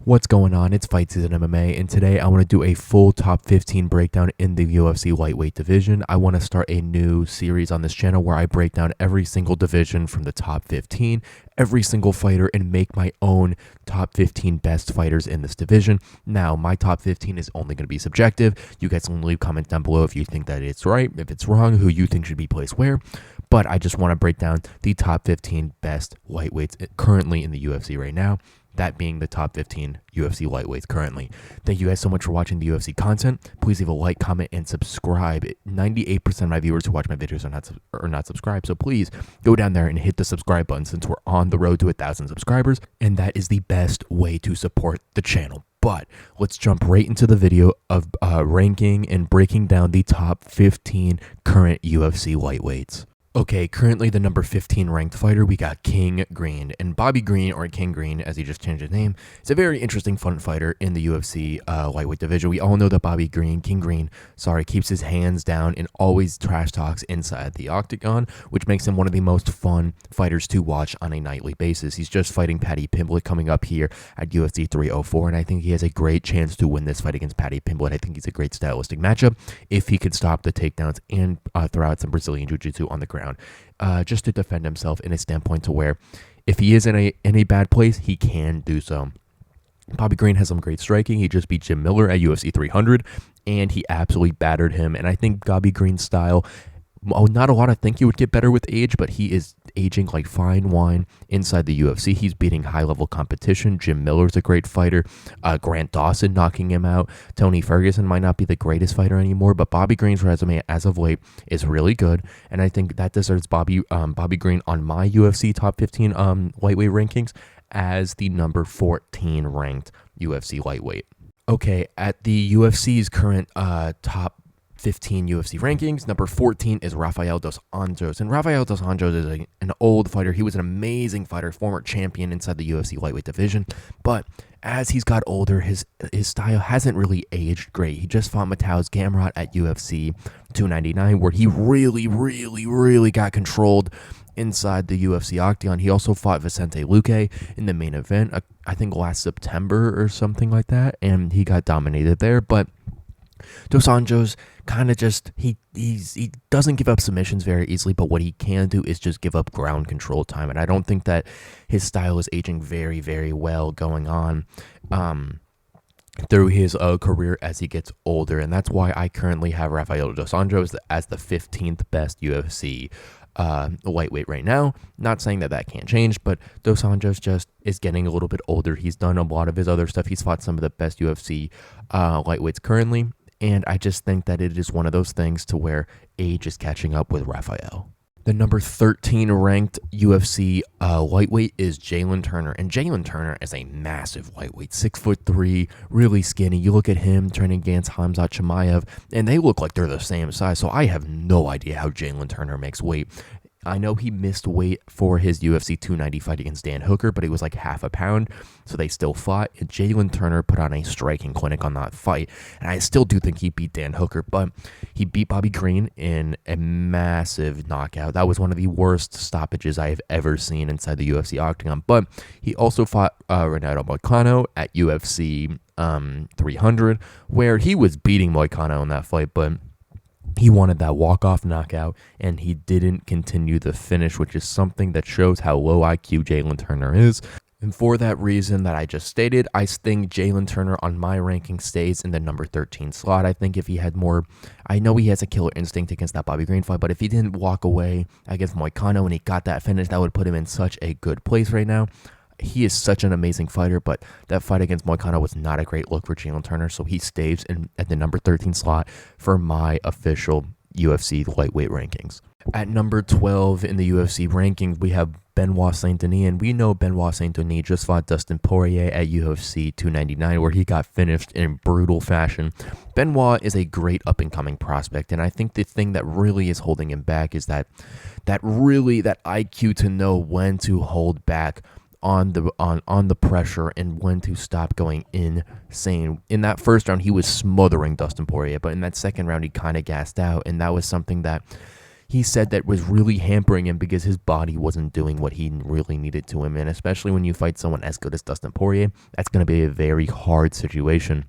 What's going on? It's Fight Season MMA, and today I want to do a full top 15 breakdown in the UFC lightweight division. I want to start a new series on this channel where I break down every single division from the top 15, every single fighter, and make my own top 15 best fighters in this division. Now, my top 15 is only going to be subjective. You guys can leave comments down below if you think that it's right, if it's wrong, who you think should be placed where. But I just want to break down the top 15 best lightweights currently in the UFC right now. That being the top 15 UFC lightweights currently. Thank you guys so much for watching the UFC content. Please leave a like, comment, and subscribe. 98% of my viewers who watch my videos are not subscribed. So please go down there and hit the subscribe button since we're on the road to 1,000 subscribers. And that is the best way to support the channel. But let's jump right into the video of ranking and breaking down the top 15 current UFC lightweights. Okay, currently the number 15 ranked fighter, we got King Green. And Bobby Green, or King Green, as he just changed his name, is a very interesting, fun fighter in the UFC lightweight division. We all know that King Green, keeps his hands down and always trash talks inside the octagon, which makes him one of the most fun fighters to watch on a nightly basis. He's just fighting Paddy Pimblett coming up here at UFC 304, and I think he has a great chance to win this fight against Paddy Pimblett. I think he's a great stylistic matchup if he could stop the takedowns and throw out some Brazilian Jiu-Jitsu on the ground. Just to defend himself in a standpoint to where if he is in a bad place, he can do so. Bobby Green has some great striking. He just beat Jim Miller at UFC 300, and he absolutely battered him. And I think Bobby Green's style, not a lot of think he would get better with age, but he is aging like fine wine inside the UFC. He's beating high-level competition. Jim Miller's a great fighter. Grant Dawson knocking him out. Tony Ferguson might not be the greatest fighter anymore, but Bobby Green's resume as of late is really good, and I think that deserves Bobby Green on my UFC top 15 lightweight rankings as the number 14 ranked UFC lightweight. Okay, at the UFC's current top 15 UFC rankings, number 14 is Rafael dos Anjos. And Rafael dos Anjos is an old fighter. He was an amazing fighter, former champion inside the UFC lightweight division. But as he's got older, his style hasn't really aged great. He just fought Mateusz Gamrot at UFC 299, where he really got controlled inside the UFC octagon. He also fought Vicente Luque in the main event, I think last September or something like that, and he got dominated there. But Dos Anjos kind of just, he doesn't give up submissions very easily, but what he can do is just give up ground control time, and I don't think that his style is aging very well going on through his career as he gets older, and that's why I currently have Rafael dos Anjos as the 15th best UFC lightweight right now. Not saying that can't change, but Dos Anjos just is getting a little bit older. He's done a lot of his other stuff. He's fought some of the best UFC lightweights currently, and I just think that it is one of those things to where age is catching up with Rafael. The number 13 ranked UFC lightweight is Jalen Turner. And Jalen Turner is a massive lightweight, 6'3", really skinny. You look at him training against Khamzat Chimaev, and they look like they're the same size. So I have no idea how Jalen Turner makes weight. I know he missed weight for his UFC 290 fight against Dan Hooker, but it was like half a pound, so they still fought. And Jalen Turner put on a striking clinic on that fight, and I still do think he beat Dan Hooker, but he beat Bobby Green in a massive knockout. That was one of the worst stoppages I have ever seen inside the UFC octagon. But he also fought Renato Moicano at UFC 300, where he was beating Moicano in that fight, but he wanted that walk-off knockout, and he didn't continue the finish, which is something that shows how low IQ Jalen Turner is. And for that reason that I just stated, I think Jalen Turner on my ranking stays in the number 13 slot. I think if he had more, I know he has a killer instinct against that Bobby Green fight, but if he didn't walk away against Moicano and he got that finish, that would put him in such a good place right now. He is such an amazing fighter, but that fight against Moicano was not a great look for Jalen Turner, so he stays at the number 13 slot for my official UFC lightweight rankings. At number 12 in the UFC rankings, we have Benoit Saint-Denis, and we know Benoit Saint-Denis just fought Dustin Poirier at UFC 299, where he got finished in brutal fashion. Benoit is a great up-and-coming prospect, and I think the thing that really is holding him back is that IQ to know when to hold back on the pressure and when to stop going insane. In that first round, he was smothering Dustin Poirier, but in that second round, he kind of gassed out, and that was something that he said that was really hampering him because his body wasn't doing what he really needed to him. And especially when you fight someone as good as Dustin Poirier, that's going to be a very hard situation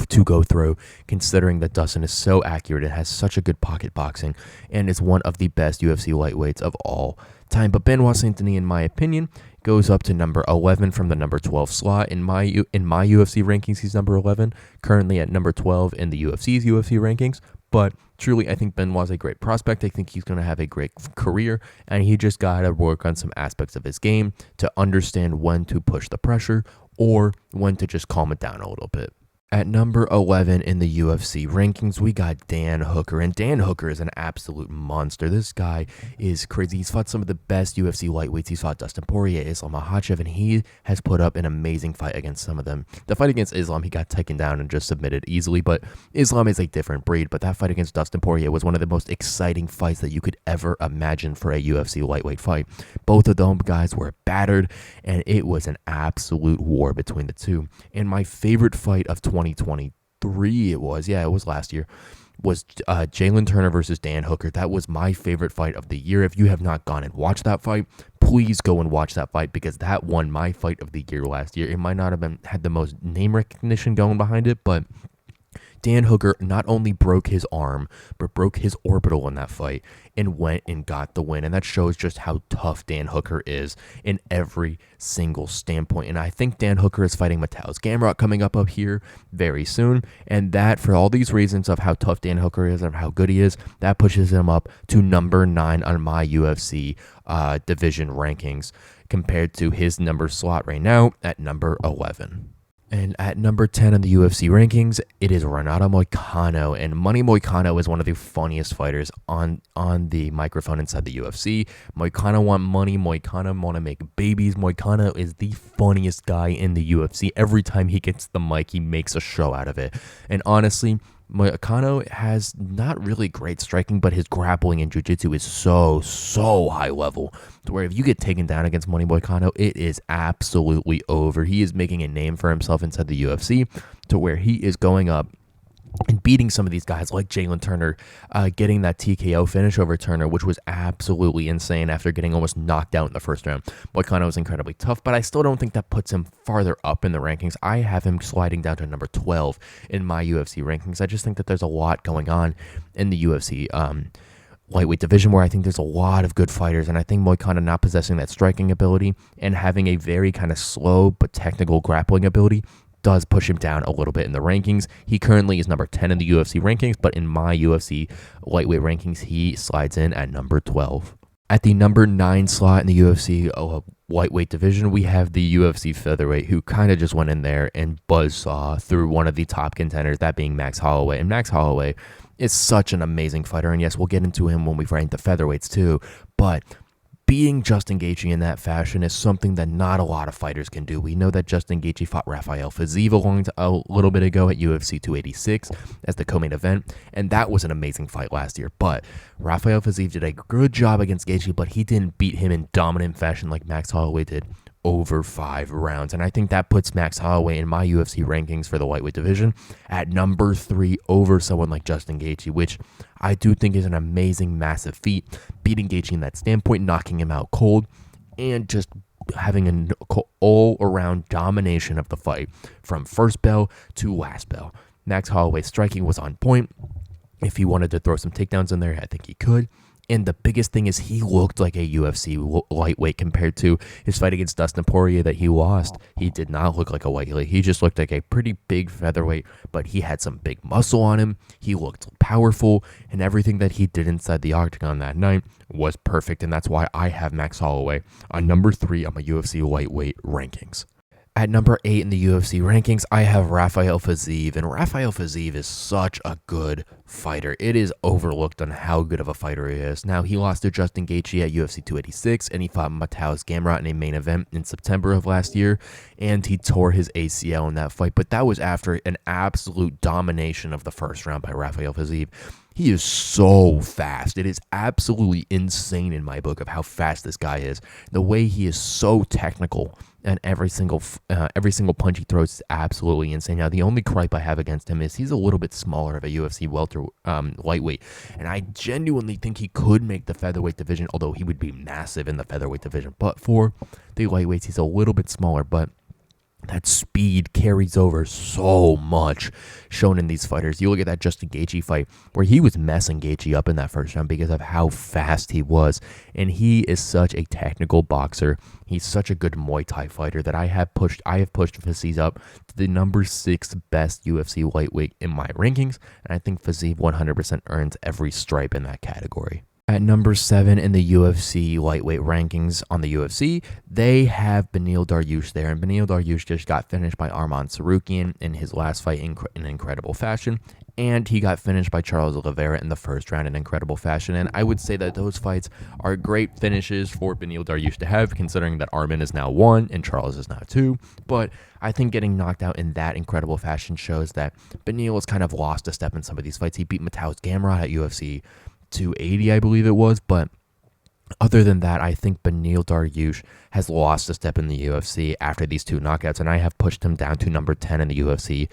to go through, considering that Dustin is so accurate and has such a good pocket boxing and is one of the best UFC lightweights of all time. But Benoit Saint-Denis, in my opinion, goes up to number 11 from the number 12 slot. In my UFC rankings, he's number 11, currently at number 12 in the UFC's UFC rankings. But truly, I think Benoit's a great prospect. I think he's going to have a great career, and he just got to work on some aspects of his game to understand when to push the pressure or when to just calm it down a little bit. At number 11 in the UFC rankings, we got Dan Hooker, and Dan Hooker is an absolute monster. This guy is crazy. He's fought some of the best UFC lightweights. He's fought Dustin Poirier, Islam Makhachev, and he has put up an amazing fight against some of them. The fight against Islam, he got taken down and just submitted easily, but Islam is a different breed. But that fight against Dustin Poirier was one of the most exciting fights that you could ever imagine for a UFC lightweight fight. Both of them guys were battered, and it was an absolute war between the two. And my favorite fight of 2023, it was last year, was Jalen Turner versus Dan Hooker. That was my favorite fight of the year. If you have not gone and watched that fight, please go and watch that fight, because that won my fight of the year last year. It might not have had the most name recognition going behind it, but Dan Hooker not only broke his arm, but broke his orbital in that fight and went and got the win. And that shows just how tough Dan Hooker is in every single standpoint. And I think Dan Hooker is fighting Mateusz Gamrot coming up here very soon. And that, for all these reasons of how tough Dan Hooker is and how good he is, that pushes him up to number 9 on my UFC division rankings compared to his number slot right now at number 11. And at number 10 in the UFC rankings, it is Renato Moicano. And Money Moicano is one of the funniest fighters on the microphone inside the UFC. Moicano want money. Moicano want to make babies. Moicano is the funniest guy in the UFC. Every time he gets the mic, he makes a show out of it. And honestly, Moicano has not really great striking, but his grappling and jiu-jitsu is so high level to where if you get taken down against Money Moicano, it is absolutely over. He is making a name for himself inside the UFC to where he is going up and beating some of these guys like Jalen Turner, getting that TKO finish over Turner, which was absolutely insane after getting almost knocked out in the first round. Moicano was incredibly tough, but I still don't think that puts him farther up in the rankings. I have him sliding down to number 12 in my UFC rankings. I just think that there's a lot going on in the UFC lightweight division where I think there's a lot of good fighters, and I think Moicano not possessing that striking ability and having a very kind of slow but technical grappling ability does push him down a little bit in the rankings. He currently is number 10 in the UFC rankings, but in my UFC lightweight rankings, he slides in at number 12. At the number 9 slot in the UFC lightweight division, we have the UFC featherweight, who kind of just went in there and buzzsaw through one of the top contenders, that being Max Holloway. And Max Holloway is such an amazing fighter, and yes, we'll get into him when we rank the featherweights too, but beating Justin Gaethje in that fashion is something that not a lot of fighters can do. We know that Justin Gaethje fought Rafael Fiziev a little bit ago at UFC 286 as the co-main event, and that was an amazing fight last year. But Rafael Fiziev did a good job against Gaethje, but he didn't beat him in dominant fashion like Max Holloway did over 5 rounds. And I think that puts Max Holloway in my UFC rankings for the lightweight division at number 3 over someone like Justin Gaethje, which I do think is an amazing, massive feat, beating Gaethje in that standpoint, knocking him out cold, and just having an all-around domination of the fight from first bell to last bell. Max Holloway's striking was on point. If he wanted to throw some takedowns in there, I think he could. And the biggest thing is he looked like a UFC lightweight compared to his fight against Dustin Poirier that he lost. He did not look like a lightweight. He just looked like a pretty big featherweight, but he had some big muscle on him. He looked powerful, and everything that he did inside the octagon that night was perfect. And that's why I have Max Holloway on number 3 on my UFC lightweight rankings. At number 8 in the UFC rankings, I have Rafael Fiziev, and Rafael Fiziev is such a good fighter. It is overlooked on how good of a fighter he is. Now, he lost to Justin Gaethje at UFC 286, and he fought Mateusz Gamrot in a main event in September of last year, and he tore his ACL in that fight, but that was after an absolute domination of the first round by Rafael Fiziev. He is so fast. It is absolutely insane in my book of how fast this guy is. The way he is so technical and every single punch he throws is absolutely insane. Now, the only gripe I have against him is he's a little bit smaller of a UFC lightweight, and I genuinely think he could make the featherweight division, although he would be massive in the featherweight division. But for the lightweights, he's a little bit smaller, but that speed carries over so much shown in these fighters. You look at that Justin Gaethje fight where he was messing Gaethje up in that first round because of how fast he was. And he is such a technical boxer. He's such a good Muay Thai fighter that I have pushed Fiziev up to the number 6 best UFC lightweight in my rankings. And I think Fiziev 100% earns every stripe in that category. At number 7 in the UFC lightweight rankings on the UFC, they have Beneil Dariush there. And Beneil Dariush just got finished by Arman Tsarukyan in his last fight in incredible fashion. And he got finished by Charles Oliveira in the first round in incredible fashion. And I would say that those fights are great finishes for Beneil Dariush to have, considering that Arman is now 1 and Charles is now 2. But I think getting knocked out in that incredible fashion shows that Beneil has kind of lost a step in some of these fights. He beat Mateusz Gamrot at UFC 280, I believe it was, but other than that, I think Beneil Dariush has lost a step in the UFC after these 2 knockouts, and I have pushed him down to number 10 in the UFC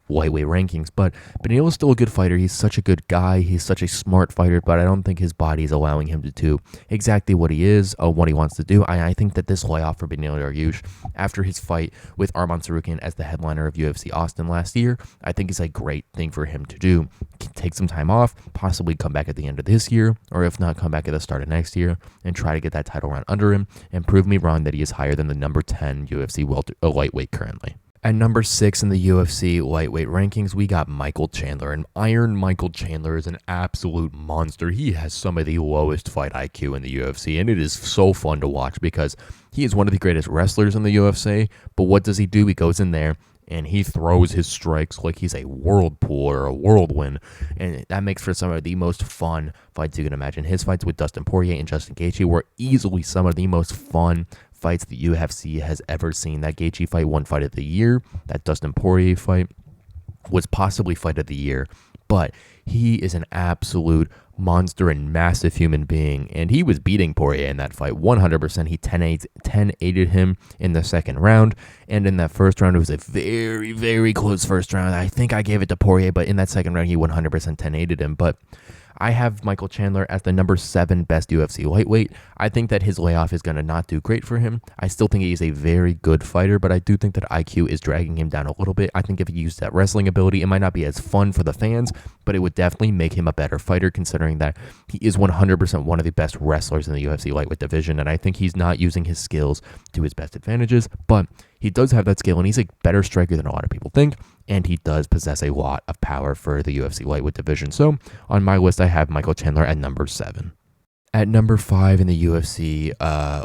lightweight rankings. But Beneil is still a good fighter. He's such a good guy. He's such a smart fighter, but I don't think his body is allowing him to do exactly what he is or what he wants to do. I think that this layoff for Beneil Dariush after his fight with Arman Tsarukyan as the headliner of UFC Austin last year, I think is a great thing for him to do. Take some time off, possibly come back at the end of this year, or if not, come back at the start of next year and try to get that title run under him and prove me wrong that he is higher than the number 10 UFC lightweight currently. At number 6 in the UFC lightweight rankings, we got Michael Chandler. And Iron Michael Chandler is an absolute monster. He has some of the lowest fight IQ in the UFC, and it is so fun to watch because he is one of the greatest wrestlers in the UFC. But what does he do? He goes in there and he throws his strikes like he's a whirlpool or a whirlwind. And that makes for some of the most fun fights you can imagine. His fights with Dustin Poirier and Justin Gaethje were easily some of the most fun fights the UFC has ever seen. That Gaethje fight won Fight of the Year. That Dustin Poirier fight was possibly Fight of the Year. But he is an absolute monster and massive human being, and he was beating Poirier in that fight 100%. He 10-8'd him in the second round, and in that first round, it was a very, very close first round. I think I gave it to Poirier, but in that second round, he 100% 10-8'd him. But I have Michael Chandler as the number 7 best UFC lightweight. I think that his layoff is going to not do great for him. I still think he's a very good fighter, but I do think that IQ is dragging him down a little bit. I think if he used that wrestling ability, it might not be as fun for the fans, but it would definitely make him a better fighter, considering that he is 100% one of the best wrestlers in the UFC lightweight division, and I think he's not using his skills to his best advantages, but he does have that skill, and he's a better striker than a lot of people think, and he does possess a lot of power for the UFC lightweight division. So on my list, I have Michael Chandler at number 7. At number 5 in the UFC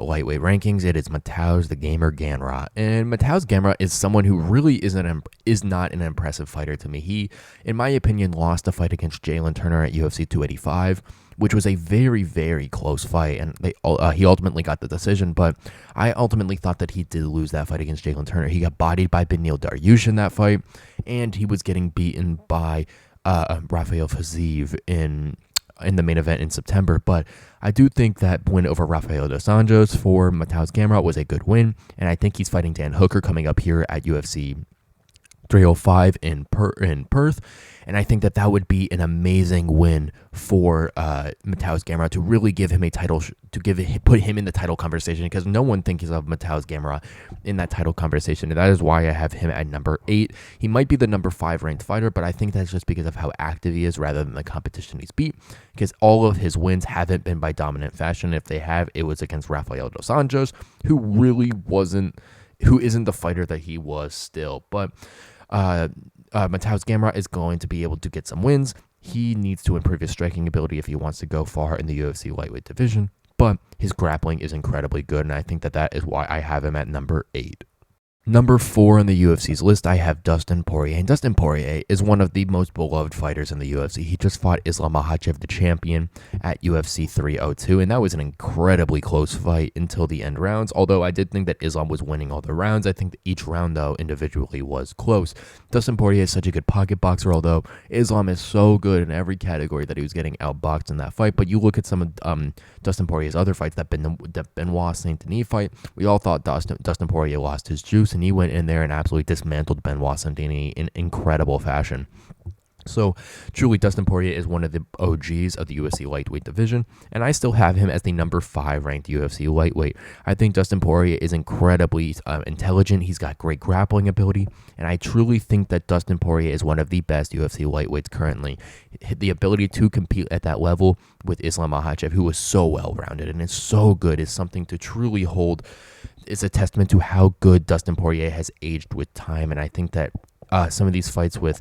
lightweight rankings, it is Mateusz the Gamer Gamrot. And Mateusz Gamrot is someone who really is not an impressive fighter to me. He, in my opinion, lost a fight against Jalen Turner at UFC 285, which was a very, very close fight, and he ultimately got the decision, but I ultimately thought that he did lose that fight against Jalen Turner. He got bodied by Beneil Dariush in that fight, and he was getting beaten by Rafael Fiziev in the main event in September, but I do think that win over Rafael dos Anjos for Mateusz Gamrot was a good win, and I think he's fighting Dan Hooker coming up here at UFC 305 in Perth, and I think that would be an amazing win for Mateusz Gamrot to really give him a title, put him in the title conversation, because no one thinks of Mateusz Gamrot in that title conversation, and that is why I have him at number 8. He might be the number 5 ranked fighter, but I think that's just because of how active he is rather than the competition he's beat, because all of his wins haven't been by dominant fashion. If they have, it was against Rafael dos Anjos, who isn't the fighter that he was still, but Mateusz Gamrot is going to be able to get some wins. He needs to improve his striking ability if he wants to go far in the UFC lightweight division, but his grappling is incredibly good, and I think that is why I have him at number 8. Number 4 on the UFC's list, I have Dustin Poirier. And Dustin Poirier is one of the most beloved fighters in the UFC. He just fought Islam Makhachev, the champion, at UFC 302, and that was an incredibly close fight until the end rounds. Although I did think that Islam was winning all the rounds, I think that each round, though, individually was close. Dustin Poirier is such a good pocket boxer, although Islam is so good in every category that he was getting outboxed in that fight. But you look at some of Dustin Poirier's other fights, that Benoit Saint Denis fight, we all thought Dustin Poirier lost his juice, and he went in there and absolutely dismantled Benoit Saint Denis in incredible fashion. So, truly, Dustin Poirier is one of the OGs of the UFC lightweight division, and I still have him as the number 5 ranked UFC lightweight. I think Dustin Poirier is incredibly intelligent. He's got great grappling ability, and I truly think that Dustin Poirier is one of the best UFC lightweights currently. The ability to compete at that level with Islam Makhachev, who is so well-rounded and is so good, is something to truly hold. It's a testament to how good Dustin Poirier has aged with time, and I think that some of these fights with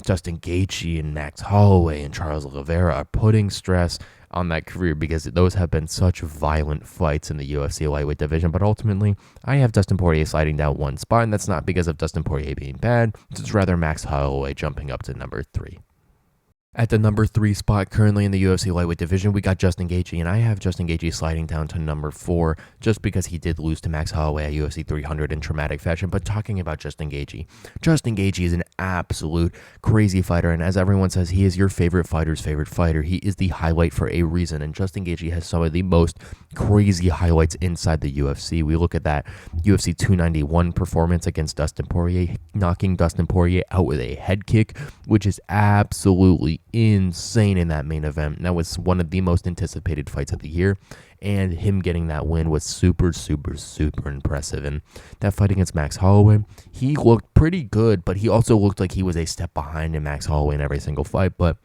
Justin Gaethje and Max Holloway and Charles Oliveira are putting stress on that career because those have been such violent fights in the UFC lightweight division. But ultimately, I have Dustin Poirier sliding down one spot, and that's not because of Dustin Poirier being bad. It's rather Max Holloway jumping up to number 3. At the number 3 spot currently in the UFC lightweight division, we got Justin Gaethje, and I have Justin Gaethje sliding down to number 4 just because he did lose to Max Holloway at UFC 300 in traumatic fashion. But talking about Justin Gaethje is an absolute crazy fighter, and as everyone says, he is your favorite fighter's favorite fighter. He is the highlight for a reason, and Justin Gaethje has some of the most crazy highlights inside the UFC. We look at that UFC 291 performance against Dustin Poirier, knocking Dustin Poirier out with a head kick, which is absolutely insane in that main event. That was one of the most anticipated fights of the year, and him getting that win was super impressive. And that fight against Max Holloway, he looked pretty good, but he also looked like he was a step behind in Max Holloway in every single fight. But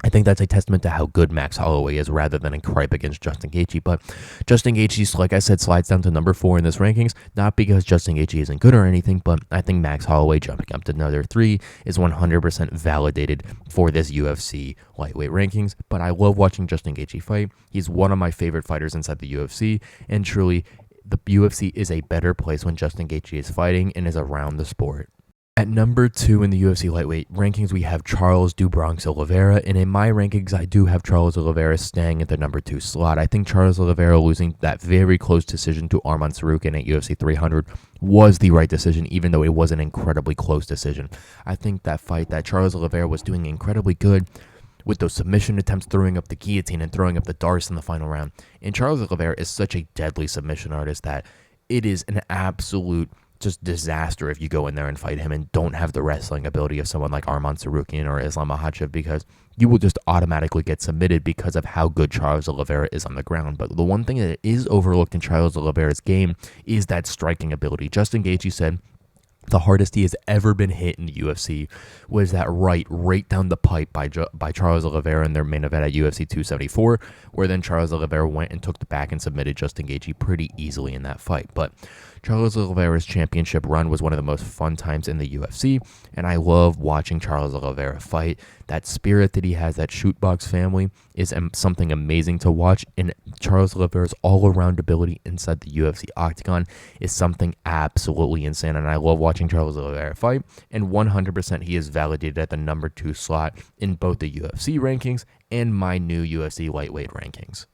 I think that's a testament to how good Max Holloway is rather than a gripe against Justin Gaethje. But Justin Gaethje, like I said, slides down to number 4 in this rankings, not because Justin Gaethje isn't good or anything, but I think Max Holloway jumping up to another 3 is 100% validated for this UFC lightweight rankings. But I love watching Justin Gaethje fight. He's one of my favorite fighters inside the UFC, and truly, the UFC is a better place when Justin Gaethje is fighting and is around the sport. At number 2 in the UFC lightweight rankings, we have Charles "Do Bronx" Oliveira, and in my rankings, I do have Charles Oliveira staying at the number 2 slot. I think Charles Oliveira losing that very close decision to Arman Tsarukyan at UFC 300 was the right decision, even though it was an incredibly close decision. I think that fight that Charles Oliveira was doing incredibly good with those submission attempts, throwing up the guillotine and throwing up the darce in the final round. And Charles Oliveira is such a deadly submission artist that it is an absolute just disaster if you go in there and fight him and don't have the wrestling ability of someone like Arman Tsarukyan or Islam Makhachev, because you will just automatically get submitted because of how good Charles Oliveira is on the ground. But the one thing that is overlooked in Charles Oliveira's game is that striking ability. Justin Gaethje said the hardest he has ever been hit in the UFC was that right down the pipe by Charles Oliveira in their main event at UFC 274, where then Charles Oliveira went and took the back and submitted Justin Gaethje pretty easily in that fight. But Charles Oliveira's championship run was one of the most fun times in the UFC, and I love watching Charles Oliveira fight. That spirit that he has, that shootbox family, is something amazing to watch, and Charles Oliveira's all-around ability inside the UFC octagon is something absolutely insane, and I love watching Charles Oliveira fight, and 100% he is validated at the number 2 slot in both the UFC rankings and my new UFC lightweight rankings.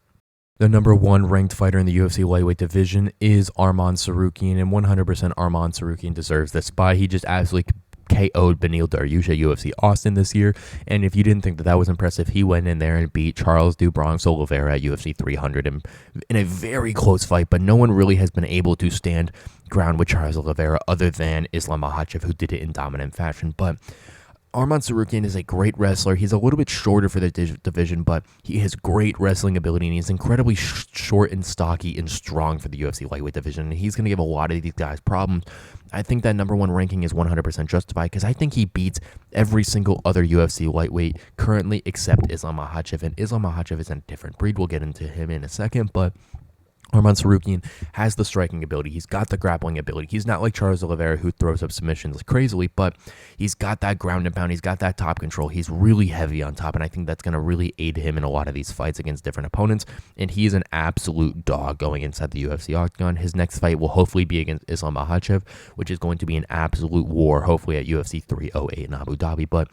The number 1 ranked fighter in the UFC lightweight division is Arman Tsarukyan, and 100% Arman Tsarukyan deserves this spot. He just absolutely KO'd Beneil Dariush at UFC Austin this year, and if you didn't think that that was impressive, he went in there and beat Charles "Do Bronx" Oliveira at UFC 300 in a very close fight, but no one really has been able to stand ground with Charles Oliveira other than Islam Makhachev, who did it in dominant fashion. But Arman Tsarukyan is a great wrestler. He's a little bit shorter for the division, but he has great wrestling ability, and he's incredibly short and stocky and strong for the UFC lightweight division, and he's going to give a lot of these guys problems. I think that number 1 ranking is 100% justified because I think he beats every single other UFC lightweight currently except Islam Makhachev, and Islam Makhachev is a different breed. We'll get into him in a second, but Arman Tsarukyan has the striking ability. He's got the grappling ability. He's not like Charles Oliveira, who throws up submissions crazily, but he's got that ground and pound. He's got that top control. He's really heavy on top, and I think that's going to really aid him in a lot of these fights against different opponents. And he is an absolute dog going inside the UFC octagon. His next fight will hopefully be against Islam Makhachev, which is going to be an absolute war, hopefully at UFC 308 in Abu Dhabi. But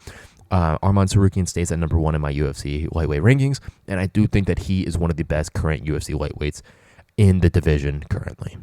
Arman Tsarukyan stays at number 1 in my UFC lightweight rankings, and I do think that he is one of the best current UFC lightweights in the division currently.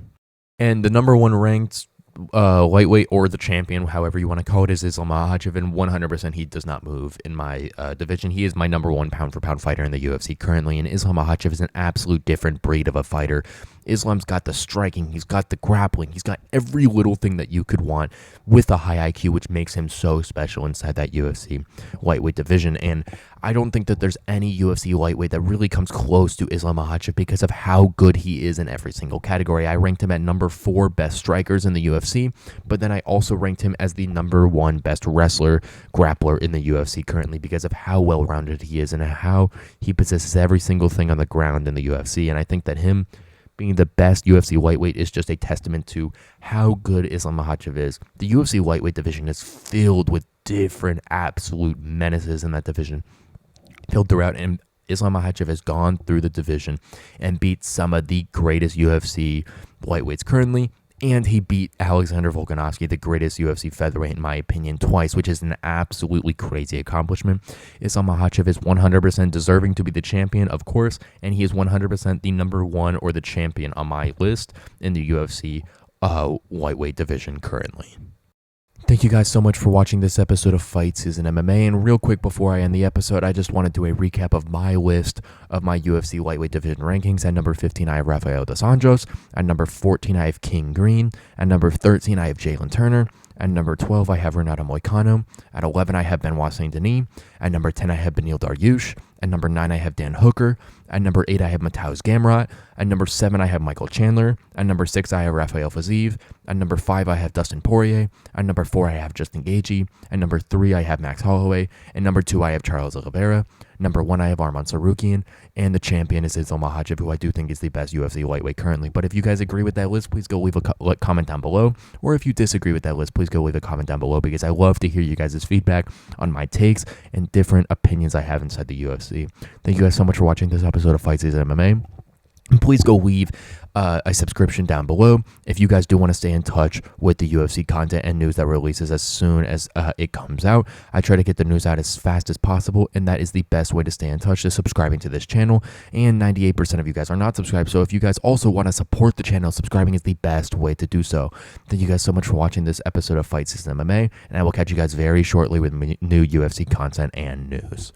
And the number 1 ranked lightweight, or the champion, however you want to call it, is Islam Makhachev, and 100% he does not move in my division. He is my number 1 pound-for-pound fighter in the UFC currently, and Islam Makhachev is an absolute different breed of a fighter. Islam's got the striking, he's got the grappling, he's got every little thing that you could want with a high IQ, which makes him so special inside that UFC lightweight division. And I don't think that there's any UFC lightweight that really comes close to Islam Makhachev because of how good he is in every single category. I ranked him at number 4 best strikers in the UFC, but then I also ranked him as the number 1 best wrestler, grappler in the UFC currently because of how well-rounded he is and how he possesses every single thing on the ground in the UFC. And I think that him being the best UFC lightweight is just a testament to how good Islam Makhachev is. The UFC lightweight division is filled with different absolute menaces in that division, filled throughout, and Islam Makhachev has gone through the division and beat some of the greatest UFC lightweights currently, and he beat Alexander Volkanovski, the greatest UFC featherweight in my opinion, twice, which is an absolutely crazy accomplishment. Islam Makhachev is 100% deserving to be the champion, of course, and he is 100% the number 1 or the champion on my list in the UFC lightweight division currently. Thank you guys so much for watching this episode of Fight Season MMA, and real quick before I end the episode, I just want to do a recap of my list of my UFC lightweight division rankings. At number 15, I have Rafael dos Anjos. At number 14, I have King Green. At number 13, I have Jalen Turner. At number 12, I have Renato Moicano. At 11, I have Benoit Saint-Denis. At number 10, I have Beneil Dariush. At number 9, I have Dan Hooker. At number 8, I have Mateusz Gamrot. At number 7, I have Michael Chandler. At number 6, I have Rafael Fiziev. At number 5, I have Dustin Poirier. At number 4, I have Justin Gaethje. At number 3, I have Max Holloway. And number 2, I have Charles Oliveira. Number 1, I have Arman Tsarukyan. And the champion is Islam Makhachev, who I do think is the best UFC lightweight currently. But if you guys agree with that list, please go leave a comment down below. Or if you disagree with that list, please go leave a comment down below, because I love to hear you guys' feedback on my takes and different opinions I have inside the UFC. Thank you guys so much for watching this episode of Fight Season MMA. And please go leave a subscription down below if you guys do want to stay in touch with the UFC content and news that releases as soon as it comes out. I try to get the news out as fast as possible, and that is the best way to stay in touch, is subscribing to this channel. And 98% of you guys are not subscribed, so if you guys also want to support the channel, subscribing is the best way to do so. Thank you guys so much for watching this episode of Fight Season MMA, and I will catch you guys very shortly with new UFC content and news.